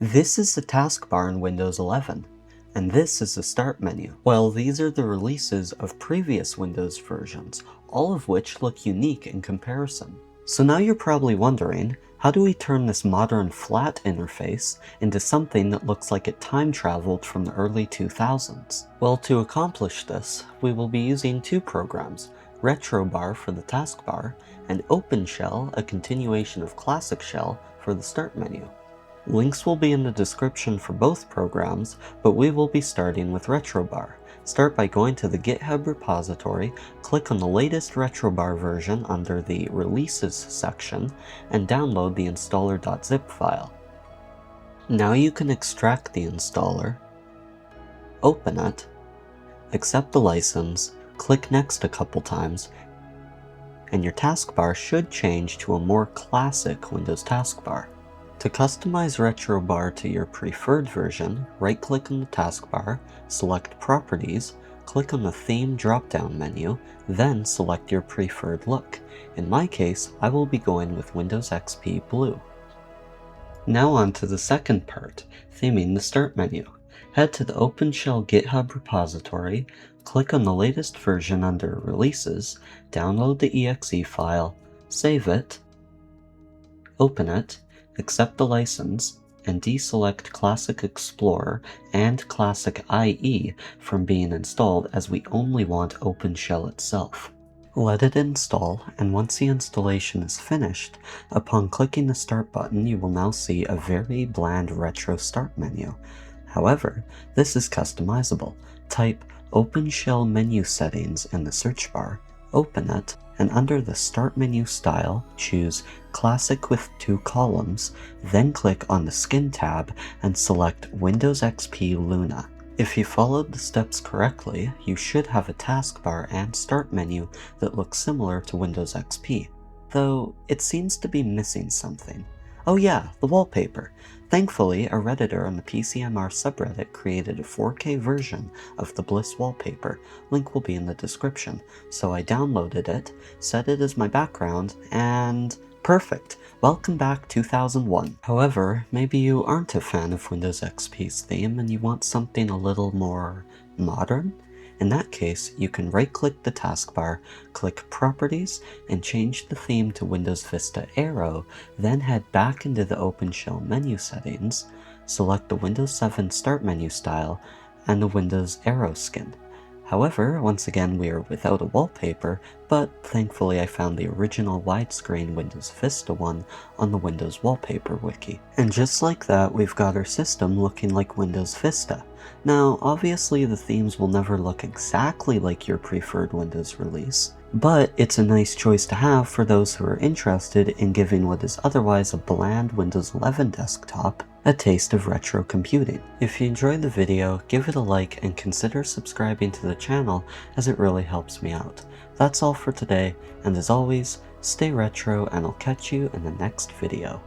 This is the taskbar in Windows 11, and this is the Start menu. Well, these are the releases of previous Windows versions, all of which look unique in comparison. So now you're probably wondering, how do we turn this modern flat interface into something that looks like it time traveled from the early 2000s? Well, to accomplish this, we will be using two programs, RetroBar for the taskbar, and Open-Shell, a continuation of Classic Shell, for the Start menu. Links will be in the description for both programs, but we will be starting with RetroBar. Start by going to the GitHub repository, click on the latest RetroBar version under the Releases section, and download the installer.zip file. Now you can extract the installer, open it, accept the license, click Next a couple times, and your taskbar should change to a more classic Windows taskbar. To customize RetroBar to your preferred version, right-click on the taskbar, select Properties, click on the Theme drop-down menu, then select your preferred look. In my case, I will be going with Windows XP Blue. Now on to the second part, theming the Start menu. Head to the Open-Shell GitHub repository, click on the latest version under Releases, download the exe file, save it, open it, accept the license, and deselect Classic Explorer and Classic IE from being installed as we only want Open-Shell itself. Let it install, and once the installation is finished, upon clicking the Start button you will now see a very bland retro Start menu. However, this is customizable. Type Open-Shell menu settings in the search bar, open it, and under the Start menu style, choose Classic with 2 columns, then click on the Skin tab and select Windows XP Luna. If you followed the steps correctly, you should have a taskbar and Start menu that looks similar to Windows XP, though it seems to be missing something. Oh yeah, the wallpaper. Thankfully, a Redditor on the PCMR subreddit created a 4K version of the Bliss wallpaper. Link will be in the description. So I downloaded it, set it as my background, and perfect! Welcome back 2001. However, maybe you aren't a fan of Windows XP's theme and you want something a little more modern? In that case, you can right-click the taskbar, click Properties, and change the theme to Windows Vista Arrow, then head back into the Open-Shell menu settings, select the Windows 7 Start menu style, and the Windows Arrow skin. However, once again we are without a wallpaper, but thankfully I found the original widescreen Windows Vista one on the Windows Wallpaper wiki. And just like that, we've got our system looking like Windows Vista. Now, obviously the themes will never look exactly like your preferred Windows release, but it's a nice choice to have for those who are interested in giving what is otherwise a bland Windows 11 desktop a taste of retro computing. If you enjoyed the video, give it a like and consider subscribing to the channel as it really helps me out. That's all for today, and as always, stay retro and I'll catch you in the next video.